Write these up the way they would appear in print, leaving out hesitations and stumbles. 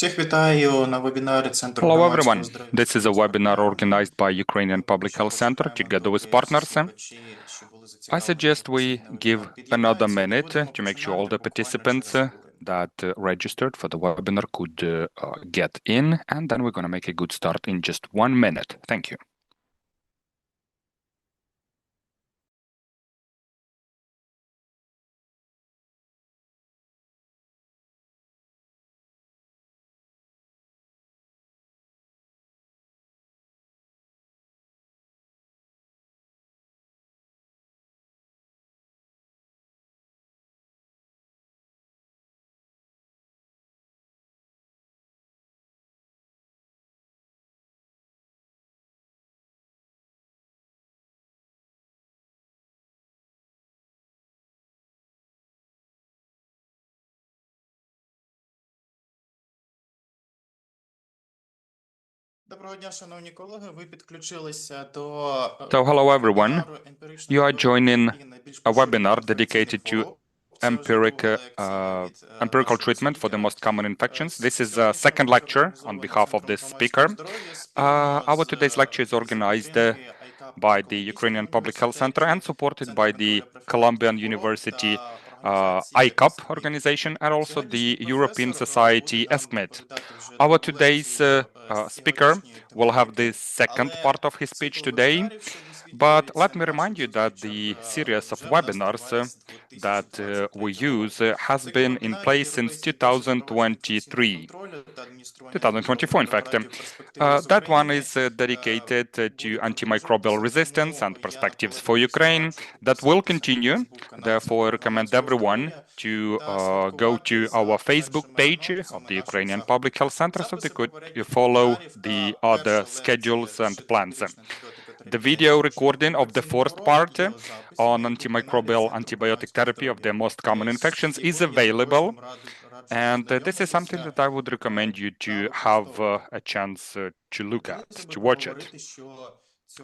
Всіх вітаю на вебінарі Центру Hello громадського everyone. здоров'я. This is a webinar organized by Ukrainian Public Health Center together with partners. I suggest we give another minute to make sure all the participants that registered for the webinar could get in, and then we're going to make a good start in just 1 minute. Thank you. Доброго дня, шановні колеги. Ви підключилися до So hello everyone. You are joining a webinar dedicated to empirical treatment for the most common infections. This is a second lecture on behalf of this speaker. Our today's lecture is organized by the Ukrainian Public Health Center and supported by the Columbian University ICOP organization and also the European Society ESCMID. Our today's speaker will have the second part of his speech today, but let me remind you that the series of webinars that we use has been in place since 2024 in fact. That one is dedicated to antimicrobial resistance and perspectives for Ukraine. That will continue. Therefore, I recommend everyone to go to our Facebook page of the Ukrainian Public Health Center so they could follow the other schedules and plans. The video recording of the first part on antimicrobial antibiotic therapy of the most common infections is available, and this is something that I would recommend you to have a chance to look at, to watch it.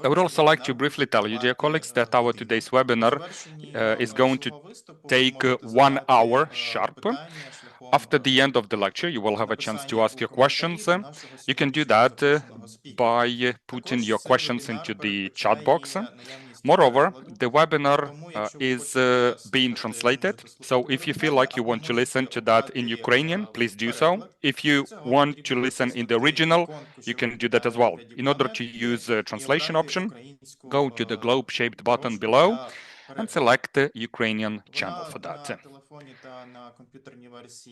I would also like to briefly tell you, dear colleagues, that our today's webinar is going to take 1 hour sharp. After the end of the lecture, you will have a chance to ask your questions. You can do that by putting your questions into the chat box. Moreover, the webinar is being translated, so if you feel like you want to listen to that in Ukrainian, please do so. If you want to listen in the original, you can do that as well. In order to use a translation option, go to the globe-shaped button below and select the Ukrainian channel for that.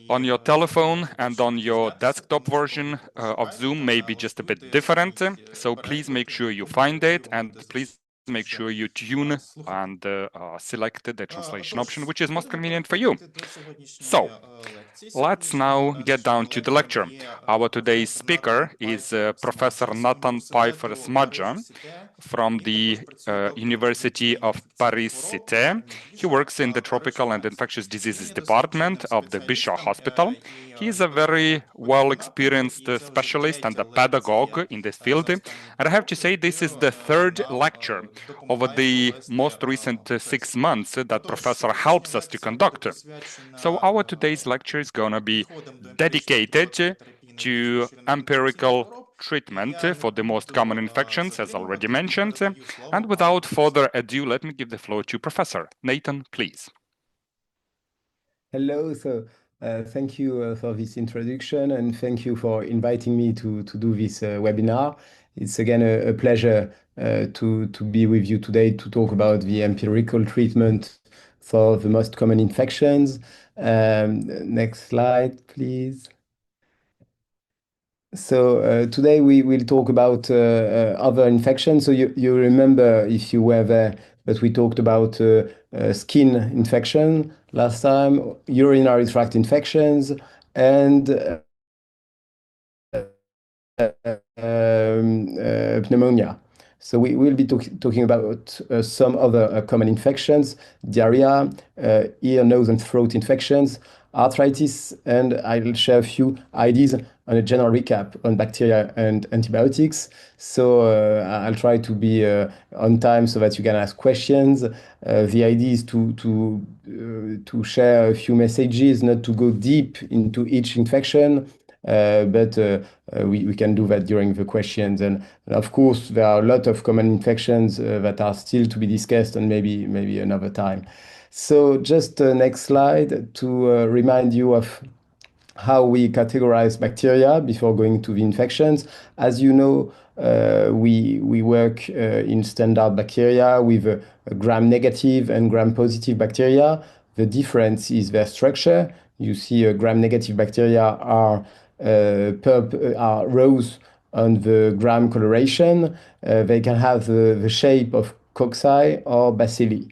On your telephone and on your desktop version of Zoom may be just a bit different, so please make sure you find it, and please make sure you tune and select the translation option, which is most convenient for you. So, let's now get down to the lecture. Our today's speaker is Professor Nathan Pfeiffer-Smadja from the University of Paris-Cité. He works in the Tropical and Infectious Diseases Department of the Bishop Hospital. He is a very well-experienced specialist and a pedagogue in this field. And I have to say this is the third lecture over the most recent 6 months that Professor helps us to conduct. So our today's lecture is going to be dedicated to empirical treatment for the most common infections, as already mentioned. And without further ado, let me give the floor to Professor. Nathan, please. Hello. Thank you for this introduction, and thank you for inviting me to do this webinar. It's again a pleasure to be with you today to talk about the empirical treatment for the most common infections. Next slide, please. So today we will talk about other infections. So you remember, if you were there, that we talked about skin infection last time, urinary tract infections, and pneumonia. So we will be talking about some other common infections: diarrhea, ear, nose, and throat infections, arthritis, and I'll share a few ideas on a general recap on bacteria and antibiotics. So I'll try to be on time so that you can ask questions. The idea is to share a few messages, not to go deep into each infection, but we can do that during the questions. And of course, there are a lot of common infections that are still to be discussed, and maybe another time. So just next slide to remind you of how we categorize bacteria before going to the infections. As you know, we work in standard bacteria with gram-negative and gram-positive bacteria. The difference is their structure. You see gram-negative bacteria are rows on the gram coloration. They can have the shape of cocci or bacilli.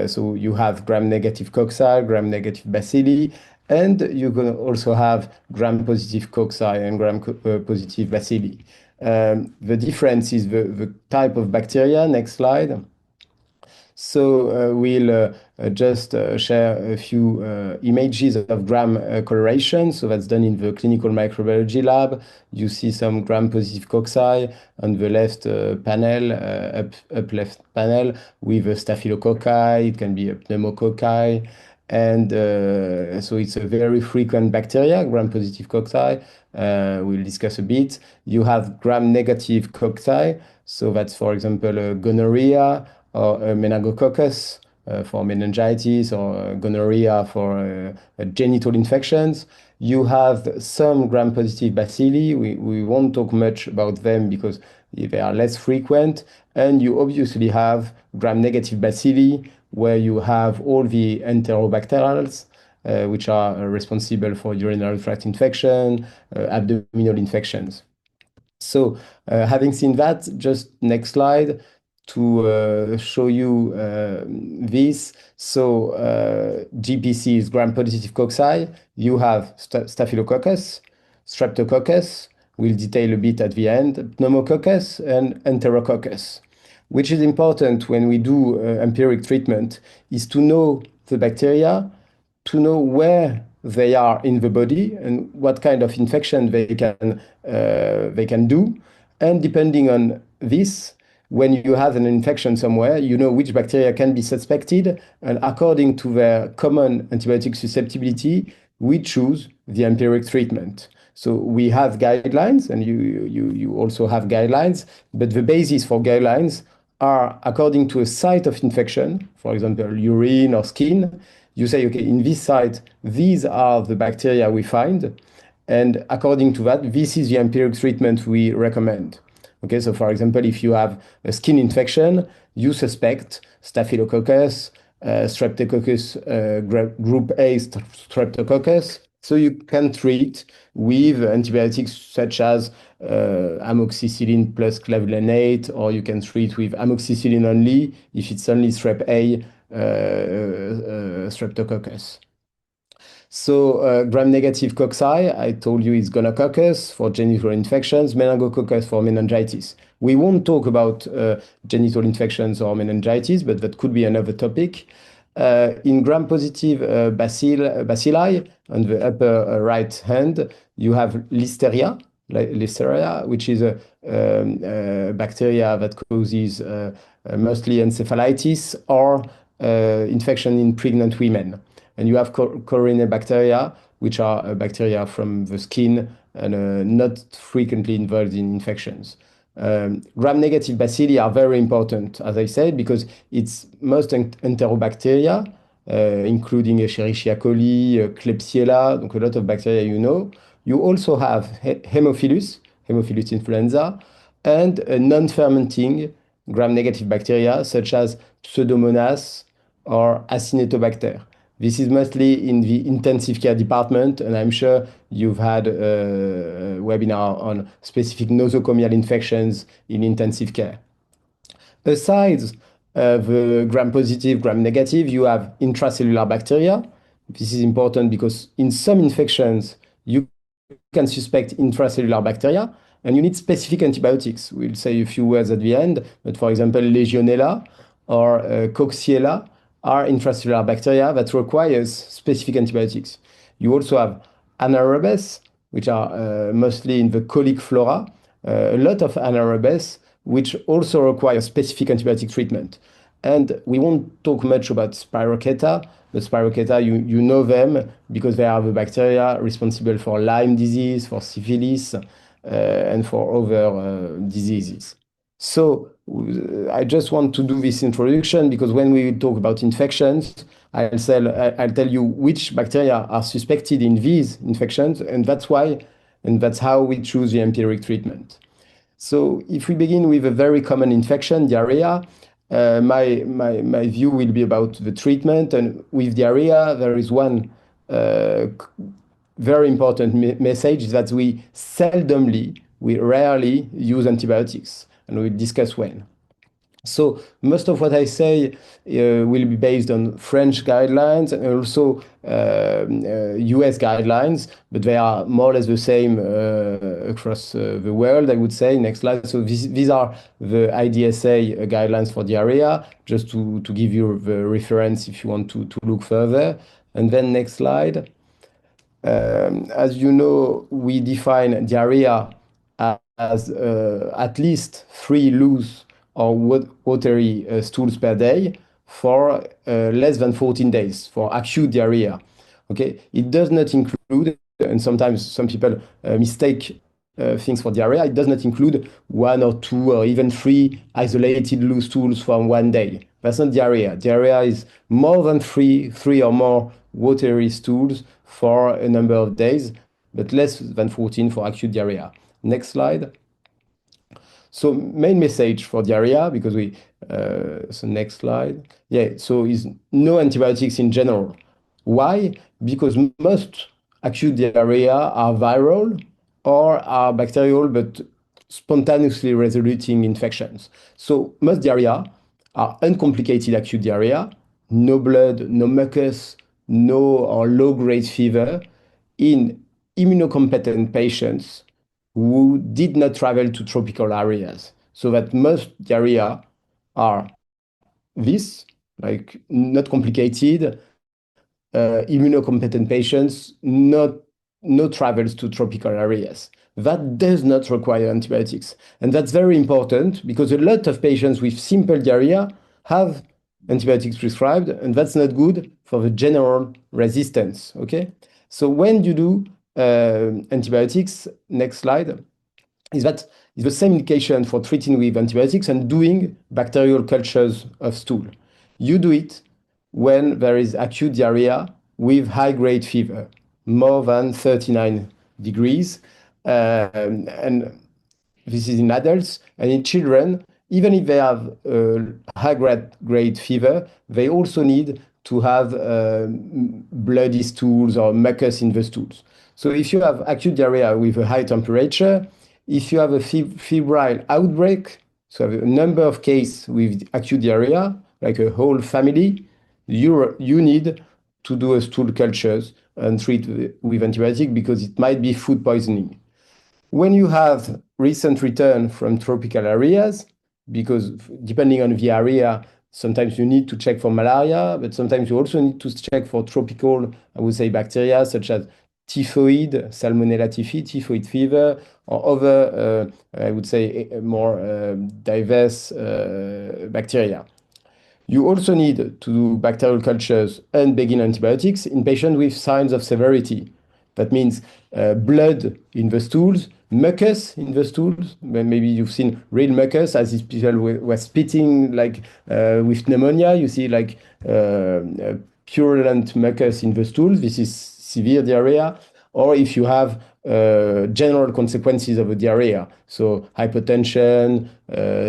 So you have gram-negative cocci, gram-negative bacilli, and you can also have gram-positive cocci and gram-positive bacilli. The difference is the type of bacteria. Next slide. So we'll just share a few images of gram coloration. So that's done in the clinical microbiology lab. You see some gram-positive cocci on the left panel, up left panel, with a staphylococci. It can be a pneumococci. And so it's a very frequent bacteria, gram-positive cocci. We'll discuss a bit. You have gram-negative cocci. So that's, for example, gonorrhea, or meningococcus for meningitis, or gonorrhea for genital infections. You have some gram-positive bacilli. We won't talk much about them because they are less frequent. And you obviously have gram-negative bacilli, where you have all the enterobacterials, which are responsible for urinary tract infection, abdominal infections. So having seen that, just next slide to show you this. So GPC is gram-positive cocci. You have staphylococcus, streptococcus, we'll detail a bit at the end, pneumococcus, and enterococcus. Which is important when we do empiric treatment is to know the bacteria, to know where they are in the body and what kind of infection they can do. And depending on this, when you have an infection somewhere, you know which bacteria can be suspected, and according to their common antibiotic susceptibility, we choose the empiric treatment. So we have guidelines, and you also have guidelines, but the basis for guidelines are according to a site of infection, for example, urine or skin. You say, okay, in this site, these are the bacteria we find, and according to that, this is the empiric treatment we recommend. Okay, so for example, if you have a skin infection, you suspect Staphylococcus, Streptococcus, group A Streptococcus. So you can treat with antibiotics such as amoxicillin plus clavulanate, or you can treat with amoxicillin only if it's only strep A Streptococcus. So gram-negative cocci, I told you, is gonococcus for genital infections, meningococcus for meningitis. We won't talk about genital infections or meningitis, but that could be another topic. In gram-positive bacilli, on the upper right hand, you have Listeria, which is a bacteria that causes mostly encephalitis or infection in pregnant women. And you have Corynebacteria, which are bacteria from the skin and not frequently involved in infections. Gram-negative bacilli are very important, as I said, because it's most enterobacteria, including Escherichia coli, Klebsiella, donc a lot of bacteria you know. You also have Haemophilus influenza, and non-fermenting gram-negative bacteria such as Pseudomonas or Acinetobacter. This is mostly in the intensive care department, and I'm sure you've had a webinar on specific nosocomial infections in intensive care. Besides the gram-positive, gram-negative, you have intracellular bacteria. This is important because in some infections, you can suspect intracellular bacteria, and you need specific antibiotics. We'll say a few words at the end, but for example, Legionella or Coxiella are intracellular bacteria that requires specific antibiotics. You also have anaerobes, which are mostly in the colic flora, a lot of anaerobes, which also require specific antibiotic treatment. And we won't talk much about spirocheta, but spirocheta, you know them because they are the bacteria responsible for Lyme disease, for syphilis, and for other diseases. So I just want to do this introduction because when we talk about infections, I'll tell you which bacteria are suspected in these infections, and that's why, and that's how we choose the empiric treatment. So if we begin with a very common infection, diarrhea, my view will be about the treatment. And with diarrhea, there is one very important message that we rarely use antibiotics, and we'll discuss when. So most of what I say will be based on French guidelines and also US guidelines, but they are more or less the same across the world, I would say. Next slide. So these are the IDSA guidelines for diarrhea, just to give you the reference if you want to look further. And then next slide. As you know, we define diarrhea as at least 3 loose or watery stools per day for less than 14 days for acute diarrhea. Okay, it does not include, and sometimes some people mistake things for diarrhea. It does not include 1 or 2 or even 3 isolated loose stools from one day. That's not diarrhea. Diarrhea is more than 3 or more watery stools for a number of days, but less than 14 for acute diarrhea. Next slide. So main message for diarrhea, because so next slide. Yeah, so is no antibiotics in general. Why? Because most acute diarrhea are viral or are bacterial, but spontaneously resoluting infections. So most diarrhea are uncomplicated acute diarrhea, no blood, no mucus, no or low-grade fever in immunocompetent patients who did not travel to tropical areas. So that most diarrhea are this, like not complicated, immunocompetent patients, no travels to tropical areas. That does not require antibiotics. And that's very important because a lot of patients with simple diarrhea have antibiotics prescribed, and that's not good for the general resistance, okay? So when you do antibiotics, next slide, is the same indication for treating with antibiotics and doing bacterial cultures of stool. You do it when there is acute diarrhea with high-grade fever, more than 39 degrees. And this is in adults. And in children, even if they have high-grade fever, they also need to have bloody stools or mucus in the stools. So if you have acute diarrhea with a high temperature, if you have a febrile outbreak, so a number of cases with acute diarrhea, like a whole family, you need to do a stool cultures and treat with antibiotic because it might be food poisoning. When you have recent return from tropical areas, because depending on the area, sometimes you need to check for malaria, but sometimes you also need to check for tropical, I would say, bacteria such as typhoid, Salmonella typhi, typhoid fever, or other, I would say, more diverse bacteria. You also need to do bacterial cultures and begin antibiotics in patients with signs of severity. That means blood in the stools, mucus in the stools. Maybe you've seen real mucus, as if people were spitting like with pneumonia. You see like purulent mucus in the stools. This is severe diarrhea. Or if you have general consequences of a diarrhea, so hypotension,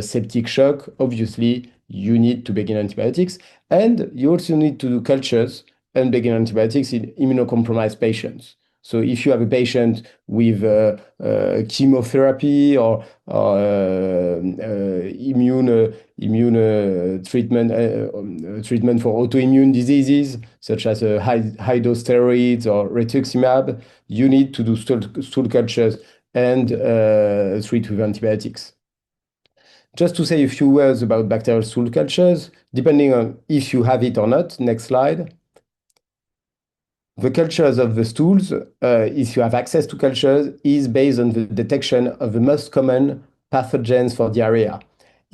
septic shock, obviously you need to begin antibiotics. And you also need to do cultures and begin antibiotics in immunocompromised patients. So if you have a patient with chemotherapy or immune treatment for autoimmune diseases, such as high-dose steroids or rituximab, you need to do stool cultures and treat with antibiotics. Just to say a few words about bacterial stool cultures, depending on if you have it or not. Next slide. The cultures of the stools, if you have access to cultures, is based on the detection of the most common pathogens for diarrhea.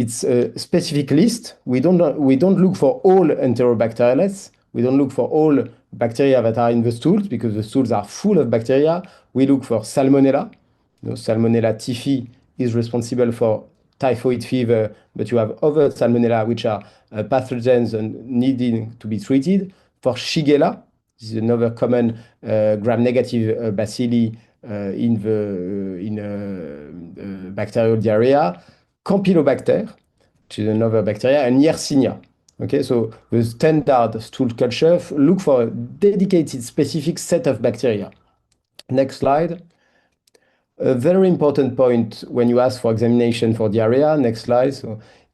it's a specific list. We don't look for all enterobacteriales. We don't look for all bacteria that are in the stools because the stools are full of bacteria. We look for Salmonella. Salmonella typhi is responsible for typhoid fever, but you have other Salmonella which are pathogens and needing to be treated. For Shigella, this is another common gram-negative bacilli in bacterial diarrhea. Campylobacter, which is another bacteria, and Yersinia. Okay, so the standard stool culture look for a dedicated specific set of bacteria. Next slide. A very important point when you ask for examination for diarrhea, next slide,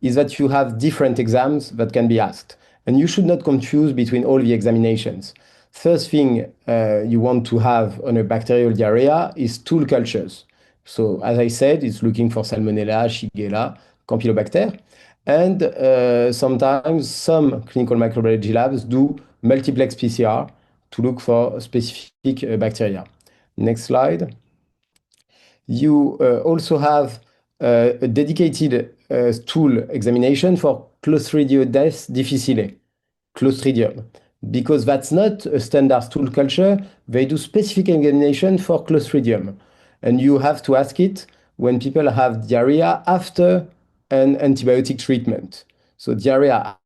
is that you have different exams that can be asked. And you should not confuse between all the examinations. First thing you want to have on a bacterial diarrhea is stool cultures. So as I said, it's looking for Salmonella, Shigella, Campylobacter. And sometimes some clinical microbiology labs do multiplex PCR to look for specific bacteria. Next slide. You also have a dedicated stool examination for Clostridioides difficile, Clostridium, because that's not a standard stool culture. They do specific examination for Clostridium. And you have to ask it when people have diarrhea after an antibiotic treatment. So diarrhea.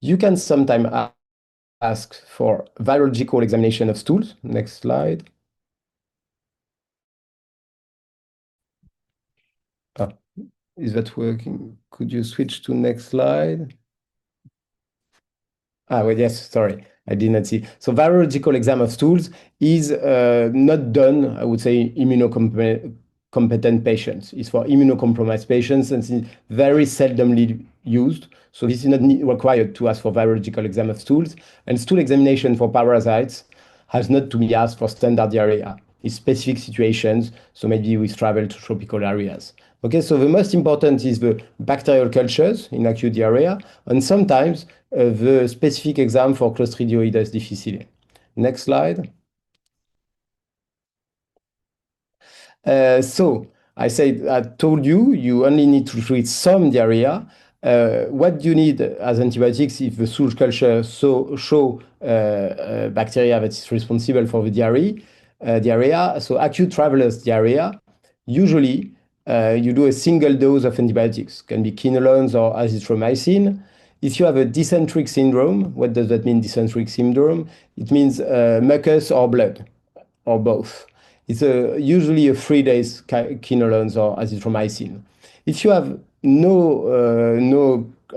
You can sometimes ask for virological examination of stools. Next slide. Oh, is that working? Could you switch to next slide? Well, yes, sorry, I did not see. So virological exam of stools is not done, I would say, immunocompetent patients. It's for immunocompromised patients and it's very seldomly used. So this is not required to ask for virological exam of stools. And stool examination for parasites has not to be asked for standard diarrhea. It's specific situations, so maybe we travel to tropical areas. Okay, so the most important is the bacterial cultures in acute diarrhea, and sometimes the specific exam for Clostridioides difficile. Next slide. So I told you, you only need to treat some diarrhea. What do you need as antibiotics if the stool culture show bacteria that is responsible for the diarrhea? So acute traveler's diarrhea, usually you do a single dose of antibiotics, can be quinolones or azithromycin. If you have a dysenteric syndrome, what does that mean, dysenteric syndrome? It means mucus or blood, or both. It's usually a 3 days quinolones or azithromycin. If you have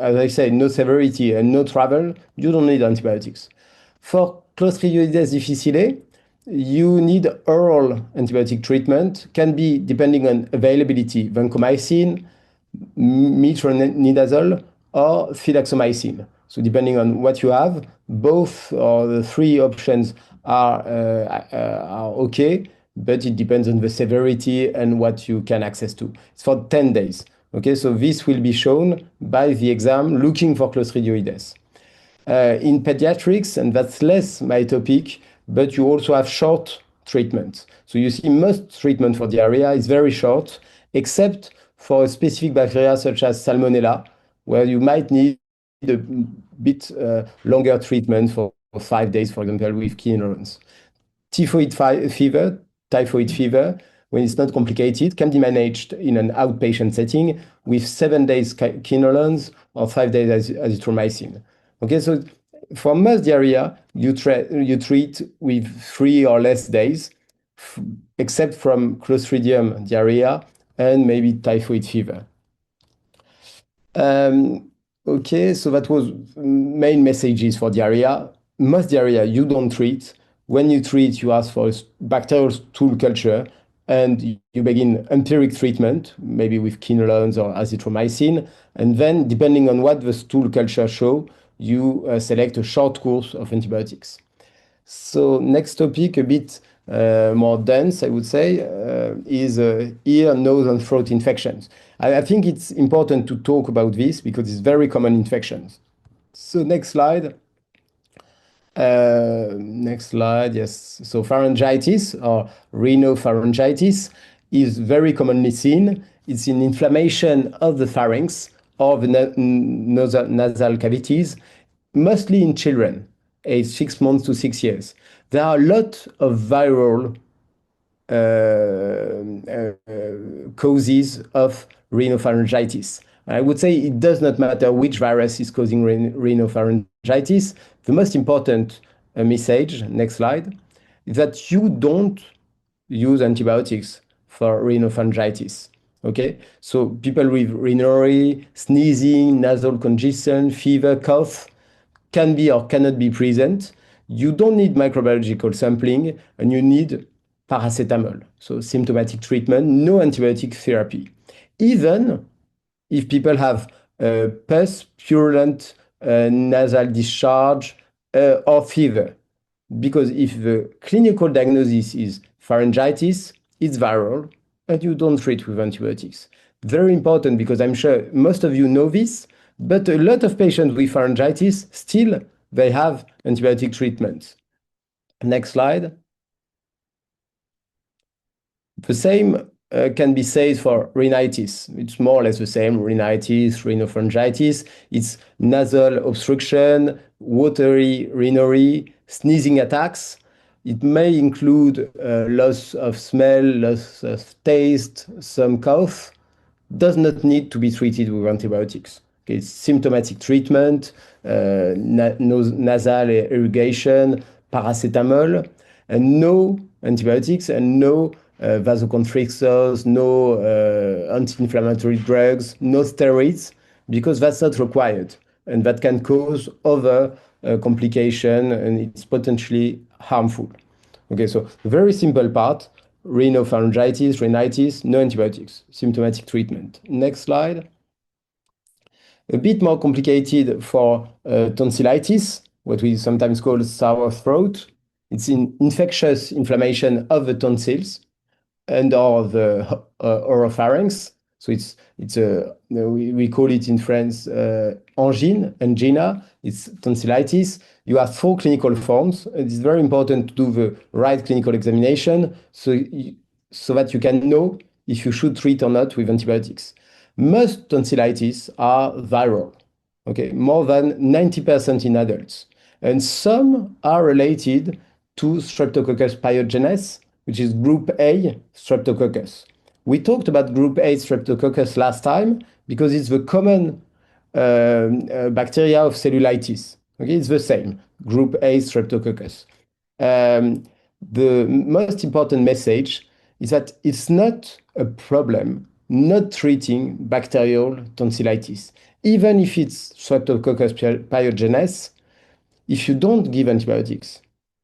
as I say, no severity and no travel, you don't need antibiotics. For Clostridioides difficile, you need oral antibiotic treatment, can be, depending on availability, vancomycin, metronidazole, or fidaxomicin. So depending on what you have, both or the three options are okay, but it depends on the severity and what you can access to. It's for 10 days. Okay, so this will be shown by the exam looking for Clostridioides. In pediatrics, and that's less my topic, but you also have short treatment. So you see most treatment for diarrhea is very short, except for a specific bacteria such as Salmonella, where you might need a bit longer treatment for 5 days, for example, with quinolones. Typhoid fever, when it's not complicated, can be managed in an outpatient setting with 7 days quinolones or 5 days azithromycin. Okay, so for most diarrhea, you treat with 3 or less days, except from Clostridium diarrhea and maybe typhoid fever. Okay, so that was main messages for diarrhea. Most diarrhea you don't treat. When you treat, you ask for a bacterial stool culture and you begin empiric treatment, maybe with quinolones or azithromycin. And then, depending on what the stool culture show, you select a short course of antibiotics. So next topic, a bit more dense, I would say, is ear, nose, and throat infections. I think it's important to talk about this because it's very common infections. So next slide. Next slide. Yes. So pharyngitis or rhinopharyngitis is very commonly seen. It's an inflammation of the pharynx or the nasal cavities, mostly in children, aged 6 months to 6 years. There are a lot of viral causes of rhinopharyngitis. I would say it does not matter which virus is causing rhinopharyngitis. The most important message, next slide, is that you don't use antibiotics for rhinopharyngitis. Okay, so people with rhinorrhea, sneezing, nasal congestion, fever, cough can be or cannot be present. You don't need microbiological sampling, and you need paracetamol, so symptomatic treatment, no antibiotic therapy. Even if people have pus, purulent nasal discharge, or fever, because if the clinical diagnosis is pharyngitis, it's viral, and you don't treat with antibiotics. Very important, because I'm sure most of you know this, but a lot of patients with pharyngitis still they have antibiotic treatments. Next slide. The same can be said for rhinitis. It's more or less the same, rhinitis, rhinopharyngitis. It's nasal obstruction, watery rhinorrhea, sneezing attacks. It may include loss of smell, loss of taste, some cough. Does not need to be treated with antibiotics. Okay, it's symptomatic treatment, nasal irrigation, paracetamol, and no antibiotics and no vasoconstrictors, no anti-inflammatory drugs, no steroids, because that's not required. And that can cause other complication, and it's potentially harmful. Okay, so very simple part, rhinopharyngitis, rhinitis, no antibiotics, symptomatic treatment. Next slide. A bit more complicated for tonsillitis, what we sometimes call sour throat. It's an infectious inflammation of the tonsils and or the oropharynx. So we call it in France angina. It's tonsillitis. You have 4 clinical forms. It's very important to do the right clinical examination so that you can know if you should treat or not with antibiotics. Most tonsillitis are viral, okay, more than 90% in adults. And some are related to Streptococcus pyogenes, which is group A Streptococcus. We talked about group A Streptococcus last time because it's the common bacteria of cellulitis. Okay, it's the same, group A Streptococcus. The most important message is that it's not a problem not treating bacterial tonsillitis. Even if it's Streptococcus pyogenes, if you don't give antibiotics,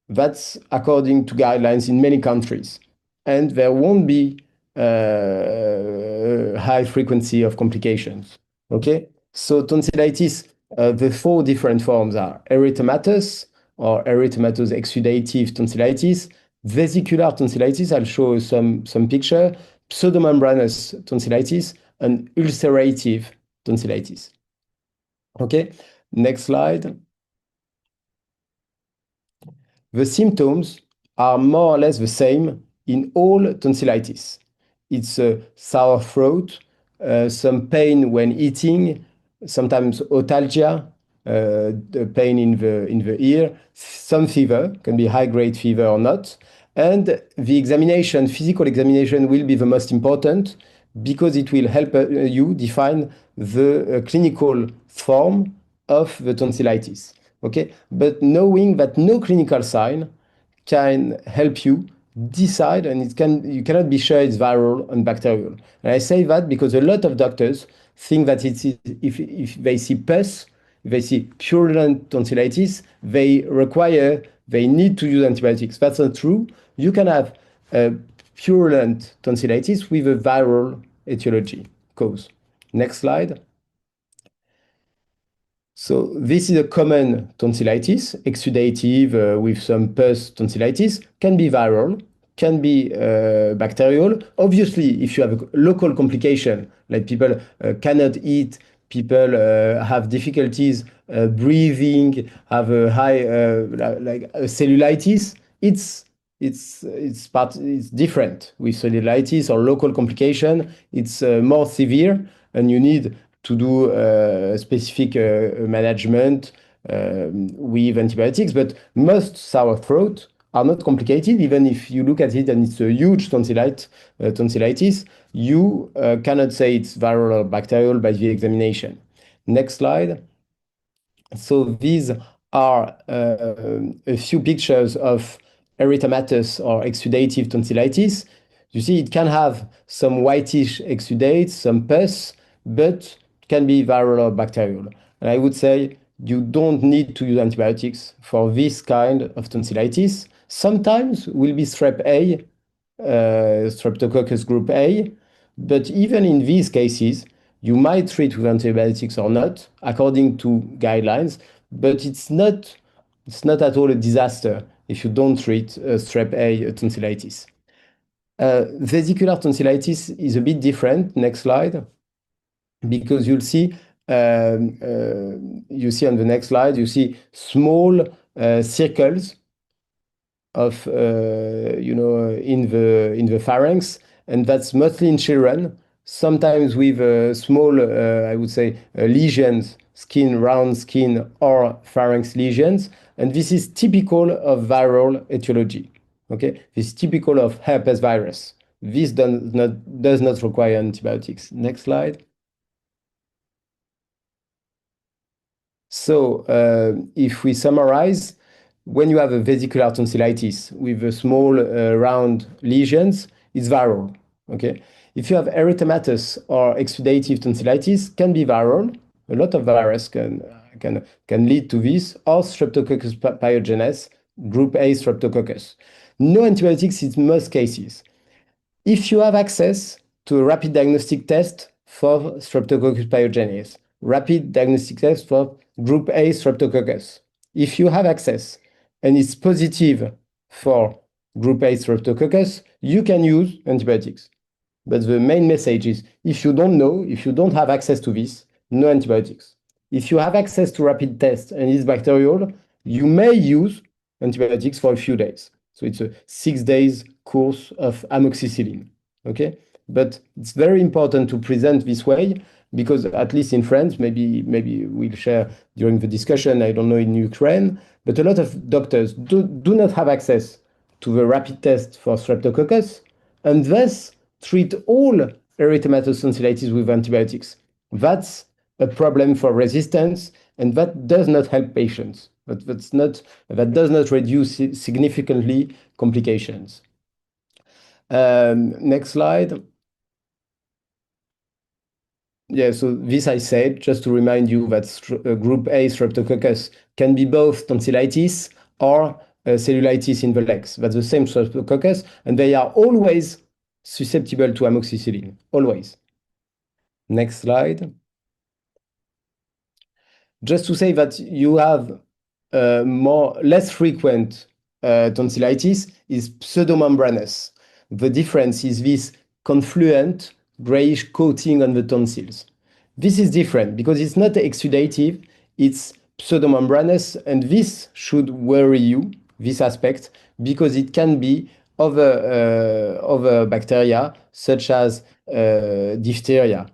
that's according to guidelines in many countries, and there won't be high frequency of complications. Okay, so tonsillitis, the 4 different forms are erythematous or erythematous exudative tonsillitis, vesicular tonsillitis, I'll show some picture, pseudomembranous tonsillitis, and ulcerative tonsillitis. Okay, next slide. The symptoms are more or less the same in all tonsillitis. It's a sour throat, some pain when eating, sometimes otalgia, the pain in the ear, some fever, can be high-grade fever or not. And the examination, physical examination, will be the most important because it will help you define the clinical form of the tonsillitis. Okay, but knowing that no clinical sign can help you decide, and you cannot be sure it's viral and bacterial. And I say that because a lot of doctors think that if they see pus, if they see purulent tonsillitis, they need to use antibiotics. That's not true. You can have purulent tonsillitis with a viral etiology cause. Next slide. So this is a common tonsillitis, exudative with some pus tonsillitis, can be viral, can be bacterial. Obviously, if you have a local complication, like people cannot eat people have difficulties breathing, have a high cellulitis, it's different. With cellulitis or local complication, it's more severe, and you need to do specific management with antibiotics. But most sour throat are not complicated. Even if you look at it and it's a huge tonsillitis, you cannot say it's viral or bacterial by the examination. Next slide. So these are a few pictures of erythematous or exudative tonsillitis. You see, it can have some whitish exudates, some pus, but can be viral or bacterial. And I would say you don't need to use antibiotics for this kind of tonsillitis. Sometimes will be strep A, Streptococcus group A, but even in these cases, you might treat with antibiotics or not, according to guidelines, but it's not at all a disaster if you don't treat strep A tonsillitis. Vesicular tonsillitis is a bit different. Next slide. Because you'll see, you see on the next slide, you see small circles of, in the pharynx, and that's mostly in children, sometimes with small, I would say, lesions, round skin or pharynx lesions. And this is typical of viral etiology. Okay, this is typical of herpes virus. This does not require antibiotics. Next slide. So if we summarize, when you have a vesicular tonsillitis with a small round lesions, it's viral. Okay. If you have erythematous or exudative tonsillitis, can be viral. A lot of virus can lead to this, or Streptococcus pyogenes, group A Streptococcus. No antibiotics in most cases. If you have access to a rapid diagnostic test for Streptococcus pyogenes, rapid diagnostic test for group A Streptococcus, if you have access and it's positive for group A Streptococcus, you can use antibiotics. But the main message is, if you don't know, if you don't have access to this, no antibiotics. If you have access to rapid test and it's bacterial, you may use antibiotics for a few days. So it's a 6 days course of amoxicillin. Okay, but it's very important to present this way, because at least in France, maybe we'll share during the discussion, I don't know in Ukraine, but a lot of doctors do not have access to the rapid test for Streptococcus, and thus treat all erythematous tonsillitis with antibiotics. That's a problem for resistance, and that does not help patients. That does not reduce significantly complications. Next slide. Yeah, so this I said, just to remind you that group A Streptococcus can be both tonsillitis or cellulitis in the legs. That's the same Streptococcus, and they are always susceptible to amoxicillin, always. Next slide. Just to say that you have less frequent tonsillitis is pseudomembranous. The difference is this confluent grayish coating on the tonsils. This is different because it's not exudative, it's pseudomembranous, and this should worry you, this aspect, because it can be other bacteria such as diphtheria.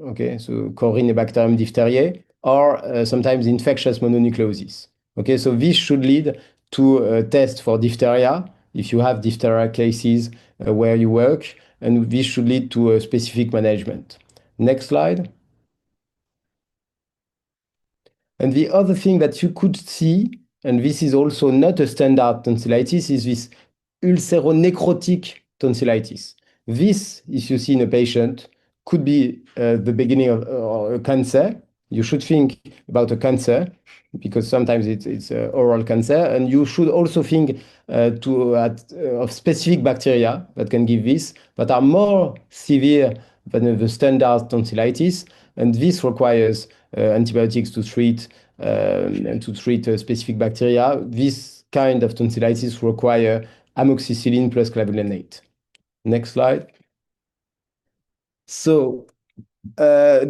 Okay, so Corynebacterium diphtheriae, or sometimes infectious mononucleosis. Okay, so this should lead to a test for diphtheria if you have diphtheria cases where you work, and this should lead to a specific management. Next slide. And the other thing that you could see, and this is also not a standard tonsillitis, is this ulceronecrotic tonsillitis. This, if you see in a patient, could be the beginning of a cancer. You should think about a cancer, because sometimes it's oral cancer, and you should also think of specific bacteria that can give this, that are more severe than the standard tonsillitis, and this requires antibiotics to treat specific bacteria. This kind of tonsillitis require amoxicillin plus clavulanate. Next slide. So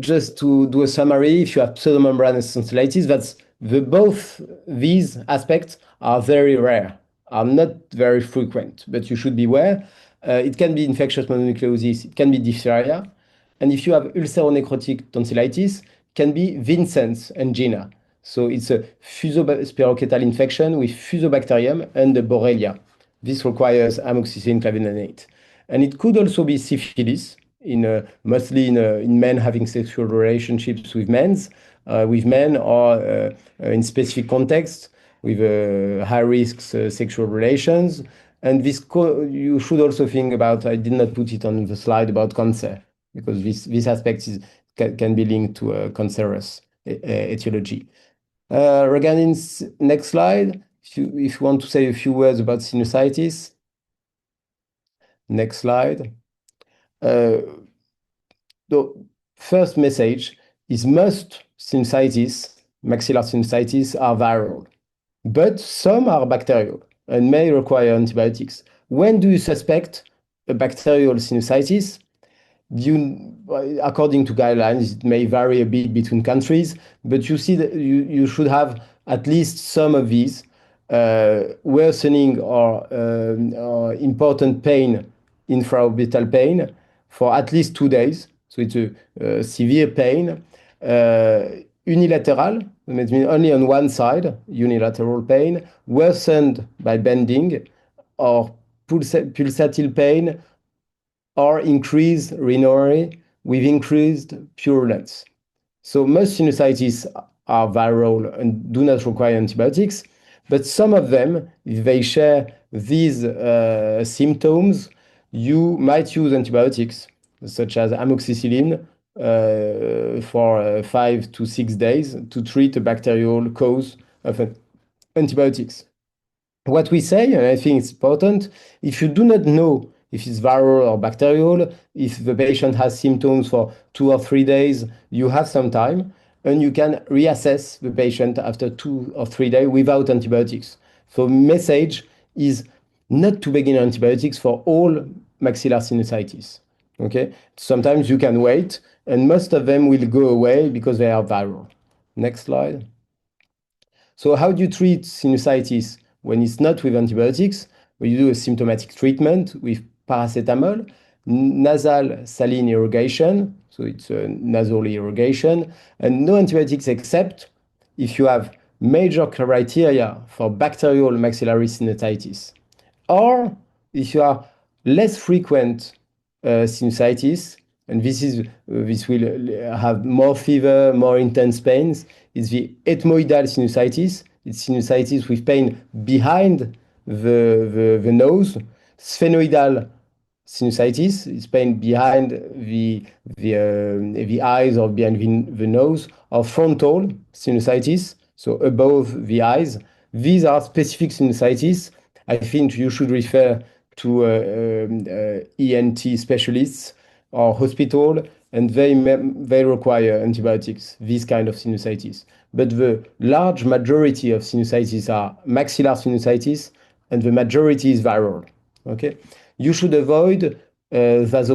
Just to do a summary, if you have pseudomembranous tonsillitis, both these aspects are very rare, are not very frequent, but you should be aware. It can be infectious mononucleosis, it can be diphtheria, and if you have ulceronecrotic tonsillitis, it can be Vincent's angina. So it's a fusospirochetal infection with Fusobacterium and the Borrelia. This requires amoxicillin clavulanate. And it could also be syphilis, mostly in men having sexual relationships with men or in specific contexts with high-risk sexual relations. And you should also think about, I did not put it on the slide, about cancer, because this aspect can be linked to a cancerous etiology. Regarding next slide, if you want to say a few words about sinusitis. Next slide. The first message is most sinusitis, maxillar sinusitis, are viral, but some are bacterial and may require antibiotics. When do you suspect a bacterial sinusitis? According to guidelines, it may vary a bit between countries, but you see that you should have at least some of these worsening or important pain, infraorbital pain, for at least 2 days. So it's a severe pain. Unilateral, that means only on one side, unilateral pain, worsened by bending, or pulsatile pain, or increased rhinorrhea with increased purulence. So most sinusitis are viral and do not require antibiotics, but some of them, if they share these symptoms, you might use antibiotics, such as amoxicillin, for 5 to 6 days to treat a bacterial cause of antibiotics. What we say, and I think it's important, if you do not know if it's viral or bacterial, if the patient has symptoms for 2 or 3 days, you have some time, and you can reassess the patient after 2 or 3 days without antibiotics. So message is not to begin antibiotics for all maxillar sinusitis. Okay? Sometimes you can wait, and most of them will go away because they are viral. Next slide. So how do you treat sinusitis when it's not with antibiotics? Well, you do a symptomatic treatment with paracetamol, nasal saline irrigation, so it's a nasal irrigation, and no antibiotics except if you have major criteria for bacterial maxillary sinusitis, or if you are less frequent sinusitis, and this will have more fever, more intense pains. It's the ethmoidal sinusitis. It's sinusitis with pain behind the nose. Sphenoidal sinusitis is pain behind the eyes or behind the nose. Or frontal sinusitis, so above the eyes. These are specific sinusitis. I think you should refer to ENT specialists or hospital, and they require antibiotics, these kind of sinusitis. But the large majority of sinusitis are maxillar sinusitis, and the majority is viral. Okay, you should avoid as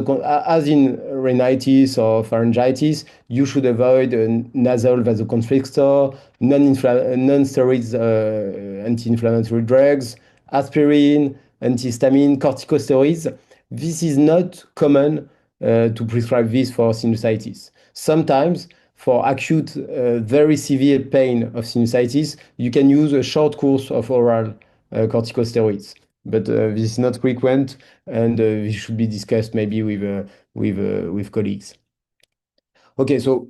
in rhinitis or pharyngitis, you should avoid nasal vasoconstrictor, non-steroids anti-inflammatory drugs, aspirin, antihistamine, corticosteroids. This is not common to prescribe this for sinusitis. Sometimes, for acute, very severe pain of sinusitis, you can use a short course of oral corticosteroids. But this is not frequent, and this should be discussed maybe with colleagues. Okay, so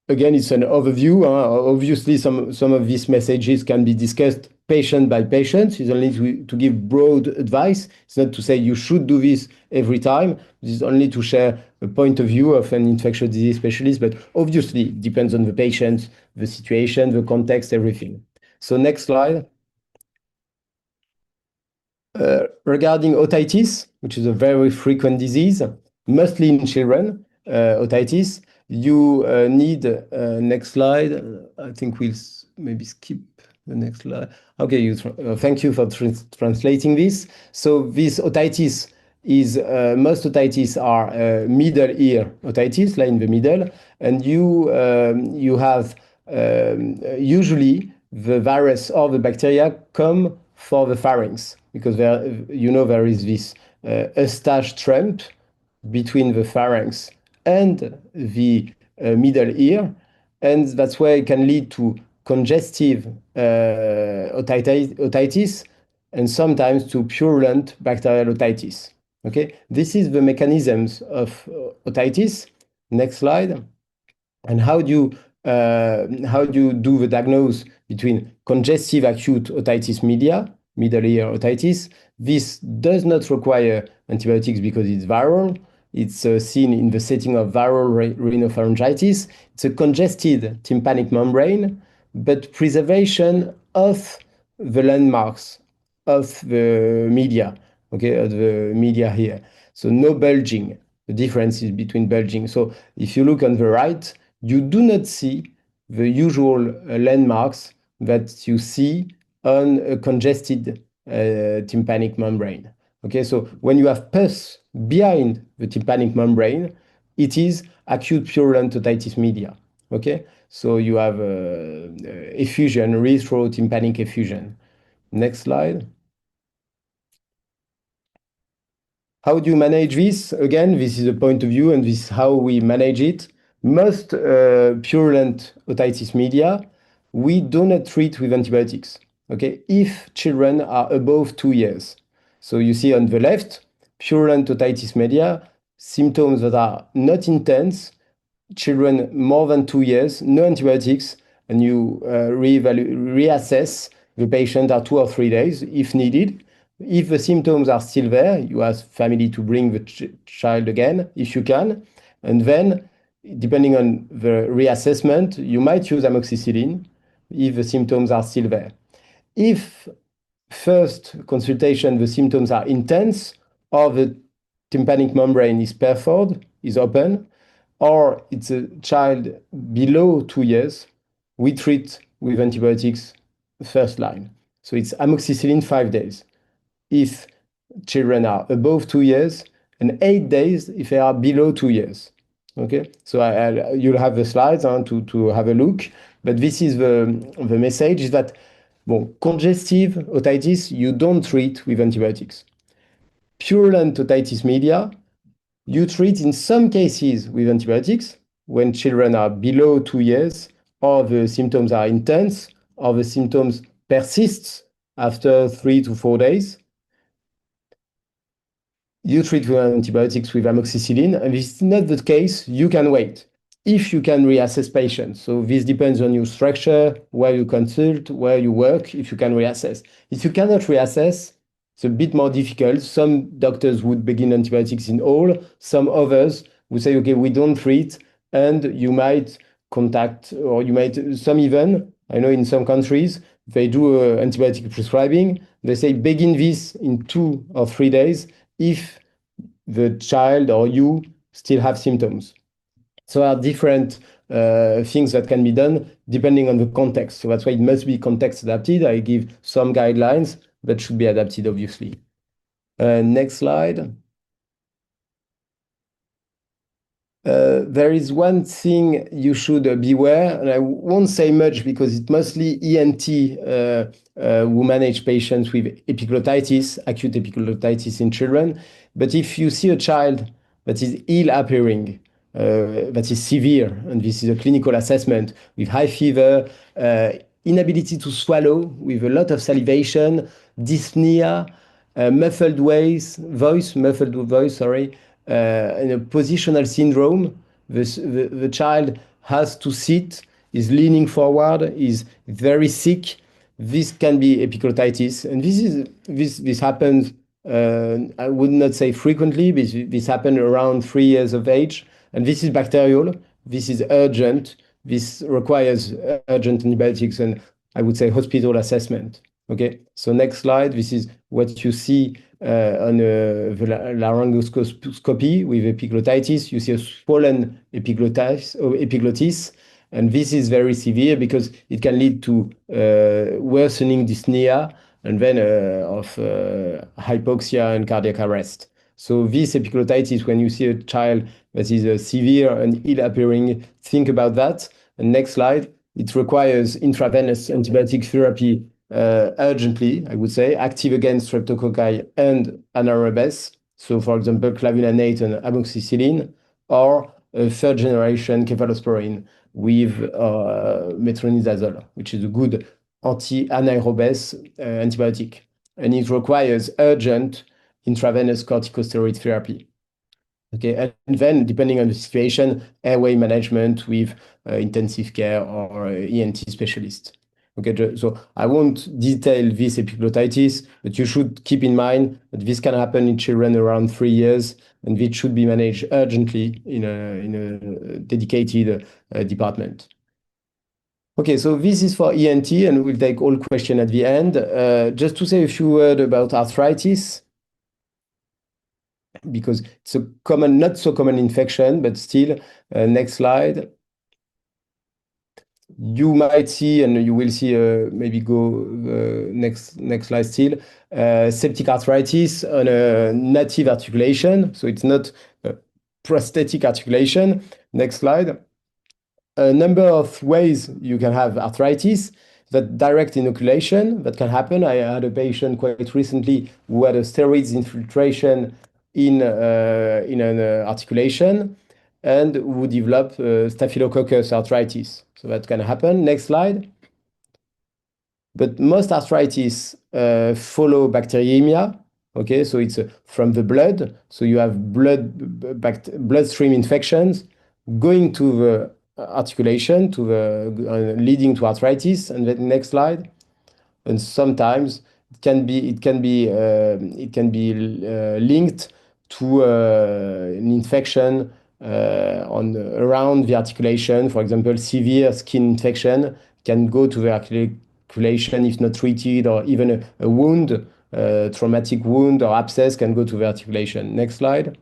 again, it's an overview. Obviously, some of these messages can be discussed patient by patient. It's only to give broad advice. It's not to say you should do this every time. This is only to share a point of view of an infectious disease specialist, but obviously it depends on the patient, the situation, the context, everything. So next slide. Regarding otitis, which is a very frequent disease, mostly in children, otitis, you need, next slide. I think we'll maybe skip the next slide. Okay, thank you for translating this. So this otitis is most otitis are middle ear otitis, like in the middle, and you have usually the virus or the bacteria come for the pharynx, because there is this eustache trump between the pharynx and the middle ear, and that's where it can lead to congestive otitis and sometimes to purulent bacterial otitis. Okay, this is the mechanisms of otitis. Next slide. And how do you do the diagnosis between congestive acute otitis media, middle ear otitis? This does not require antibiotics because it's viral. It's seen in the setting of viral rhinopharyngitis. It's a congested tympanic membrane, but preservation of the landmarks of the media, okay, of the media here. So no bulging. The difference is between bulging. So if you look on the right, you do not see the usual landmarks that you see on a congested tympanic membrane. Okay, so when you have pus behind the tympanic membrane, it is acute purulent otitis media. Okay, so you have effusion, retrotympanic effusion. Next slide. How do you manage this? Again, this is a point of view, and this is how we manage it. Most purulent otitis media, we do not treat with antibiotics, okay, if children are above 2 years. So you see on the left, purulent otitis media, symptoms that are not intense, children more than 2 years, no antibiotics, and you reassess the patient at 2 or 3 days if needed. If the symptoms are still there, you ask family to bring the child again, if you can. And then, depending on the reassessment, you might use amoxicillin if the symptoms are still there. If first consultation, the symptoms are intense, or the tympanic membrane is perforated, is open, or it's a child below 2 years, we treat with antibiotics first line. So it's amoxicillin 5 days if children are above 2 years, and 8 days if they are below 2 years. Okay, so you'll have the slides to have a look, but this is the message is that congestive otitis you don't treat with antibiotics. Purulent otitis media you treat in some cases with antibiotics when children are below 2 years, or the symptoms are intense, or the symptoms persist after 3 to 4 days. You treat with antibiotics with amoxicillin, and if it's not the case, you can wait if you can reassess patients. So this depends on your structure, where you consult, where you work, if you can reassess. If you cannot reassess, it's a bit more difficult. Some doctors would begin antibiotics in all, some others would say, okay, we don't treat, and you might contact, or you might, some even, I know in some countries, they do antibiotic prescribing. They say begin this in 2 or 3 days if the child or you still have symptoms. So there are different things that can be done depending on the context. So that's why it must be context adapted. I give some guidelines that should be adapted, obviously. Next slide. There is one thing you should beware, and I won't say much because it's mostly ENT who manage patients with epiglottitis, acute epiglottitis in children. But if you see a child that is ill appearing, that is severe, and this is a clinical assessment with high fever, inability to swallow with a lot of salivation, dyspnea, muffled voice, and a positional syndrome, the child has to sit, is leaning forward, is very sick. This can be epiglottitis, and this happens. I would not say frequently, but this happens around 3 years of age, and this is bacterial. This is urgent. This requires urgent antibiotics and I would say hospital assessment. Okay, so next slide. This is what you see on the laryngoscopy with epiglottitis. You see a swollen epiglottis, and this is very severe because it can lead to worsening dyspnea and then of hypoxia and cardiac arrest. So this epiglottitis, when you see a child that is severe and ill appearing, think about that. And next slide. It requires intravenous antibiotic therapy urgently, I would say, active against streptococci and anaerobes. So, for example, clavulanate and amoxicillin, or a third generation cephalosporin with metronidazole, which is a good anti-anaerobes antibiotic. And it requires urgent intravenous corticosteroid therapy. Okay, and then depending on the situation, airway management with intensive care or ENT specialist. Okay, so I won't detail this epiglottitis, but you should keep in mind that this can happen in children around 3 years, and it should be managed urgently in a dedicated department. Okay, so this is for ENT, and we'll take all questions at the end. Just to say a few words about arthritis, because it's a common, not so common infection, but still. Next slide. You might see, and you will see, maybe go next slide still, septic arthritis on a native articulation. So it's not a prosthetic articulation. Next slide. A number of ways you can have arthritis. That direct inoculation that can happen. I had a patient quite recently who had a steroids infiltration in an articulation and who developed staphylococcus arthritis. So that can happen. Next slide. But most arthritis follow bacteremia. Okay, so it's from the blood. So you have bloodstream infections going to the articulation, to the leading to arthritis. And then next slide. And sometimes it can be linked to an infection around the articulation. For example, severe skin infection can go to the articulation if not treated, or even a wound, traumatic wound or abscess can go to the articulation. Next slide.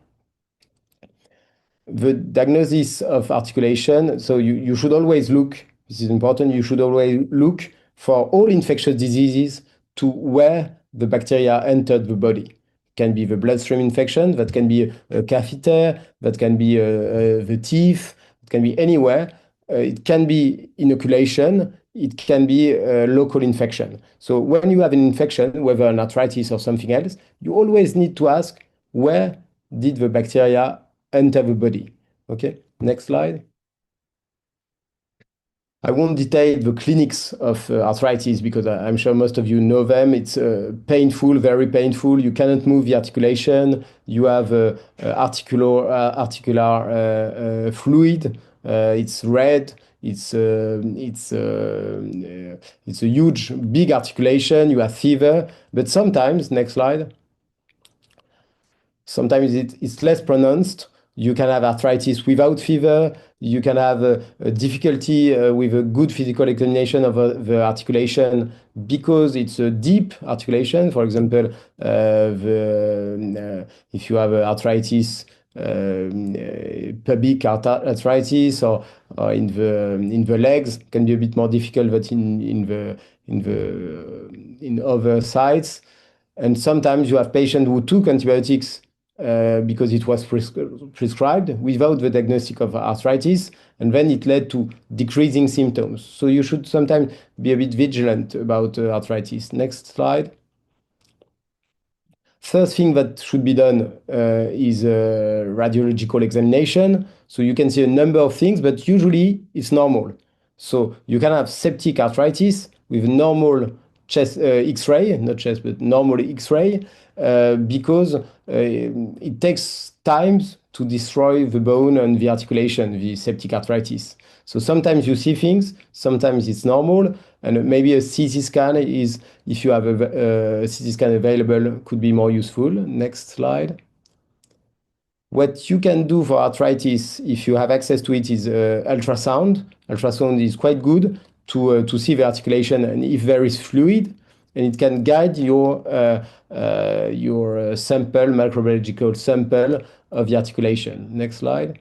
The diagnosis of articulation. So you should always look, this is important, you should always look for all infectious diseases to where the bacteria entered the body. Can be the bloodstream infection, that can be a catheter, that can be the teeth, it can be anywhere. It can be inoculation, it can be a local infection. So when you have an infection, whether an arthritis or something else, you always need to ask, where did the bacteria enter the body? Okay, next slide. I won't detail the clinics of arthritis because I'm sure most of you know them. It's painful, very painful. You cannot move the articulation. You have articular fluid. It's red. It's a huge, big articulation. You have fever, but sometimes, next slide. Sometimes it's less pronounced. You can have arthritis without fever. You can have a difficulty with a good physical examination of the articulation because it's a deep articulation. For example, if you have arthritis, pubic arthritis, or in the legs, can be a bit more difficult, but in other sites. And sometimes you have patients who took antibiotics because it was prescribed without the diagnostic of arthritis, and then it led to decreasing symptoms. So you should sometimes be a bit vigilant about arthritis. Next slide. First thing that should be done is a radiological examination. So you can see a number of things, but usually it's normal. So you can have septic arthritis with normal chest X-ray, not chest, but normal X-ray, because it takes time to destroy the bone and the articulation, the septic arthritis. So sometimes you see things, sometimes it's normal, and maybe a CT scan is, if you have a CT scan available, could be more useful. Next slide. What you can do for arthritis, if you have access to it, is ultrasound. Ultrasound is quite good to see the articulation and if there is fluid, and it can guide your sample, microbiological sample of the articulation. Next slide.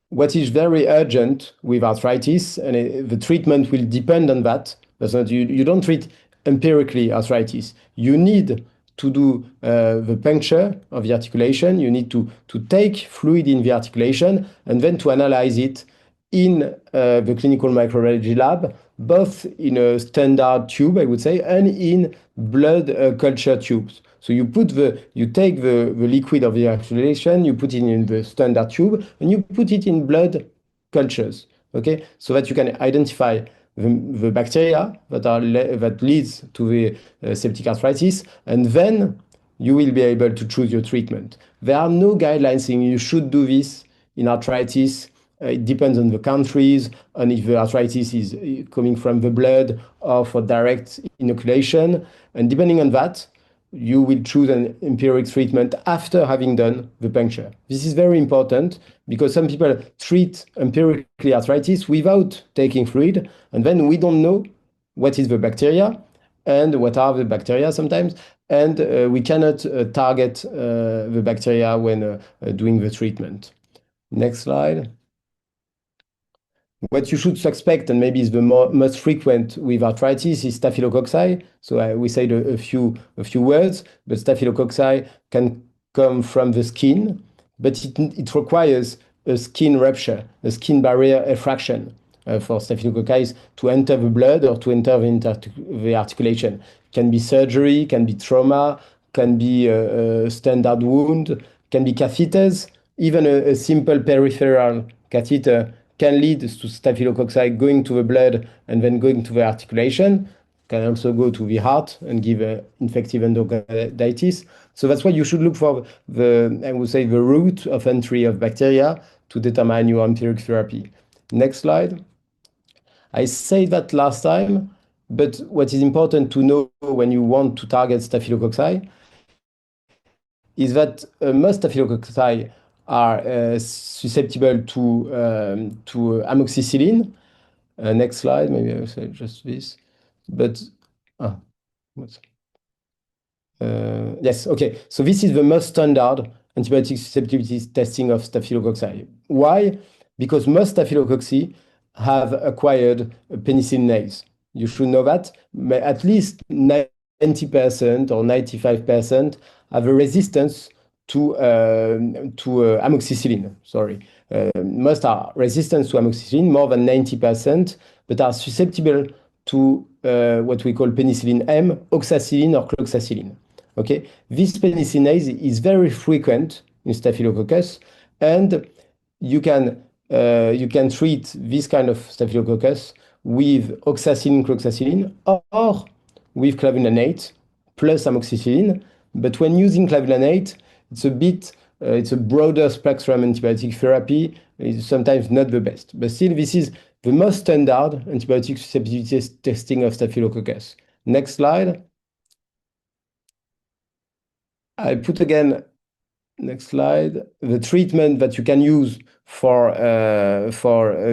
What is very urgent with arthritis, and the treatment will depend on that. You don't treat empirically arthritis. You need to do the puncture of the articulation. You need to take fluid in the articulation and then to analyze it in the clinical microbiology lab, both in a standard tube, I would say, and in blood culture tubes. So you take the liquid of the articulation, you put it in the standard tube, and you put it in blood cultures, okay? So that you can identify the bacteria that leads to the septic arthritis, and then you will be able to choose your treatment. There are no guidelines saying you should do this in arthritis. It depends on the countries, and if the arthritis is coming from the blood or for direct inoculation. And depending on that, you will choose an empiric treatment after having done the puncture. This is very important because some people treat empirically arthritis without taking fluid, and then we don't know what is the bacteria and what are the bacteria sometimes, and we cannot target the bacteria when doing the treatment. Next slide. What you should suspect, and maybe is the most frequent with arthritis, is staphylococci. So we said a few words, but staphylococci can come from the skin, but it requires a skin rupture, a skin barrier effraction for staphylococci to enter the blood or to enter the articulation. Can be surgery, can be trauma, can be a standard wound, can be catheters. Even a simple peripheral catheter can lead to staphylococci going to the blood and then going to the articulation. Can also go to the heart and give infective endocarditis. So that's why you should look for I would say, the route of entry of bacteria to determine your empiric therapy. Next slide. I said that last time, but what is important to know when you want to target staphylococci is that most staphylococci are susceptible to amoxicillin. Next slide, maybe I will say just this. But yes, okay. So this is the most standard antibiotic susceptibility testing of staphylococci. Why? Because most staphylococci have acquired penicillin A. You should know that. At least 90% or 95% have a resistance to amoxicillin. Sorry. Most are resistant to amoxicillin, more than 90%, but are susceptible to what we call penicillin M, oxacillin or cloxacillin. Okay, this penicillinase is very frequent in Staphylococcus, and you can treat this kind of Staphylococcus with oxacillin, cloxacillin, or with clavulanate plus amoxicillin. But when using clavulanate, it's a broader spectrum antibiotic therapy. It's sometimes not the best, but still this is the most standard antibiotic susceptibility testing of Staphylococcus. Next slide. I put again, next slide, the treatment that you can use for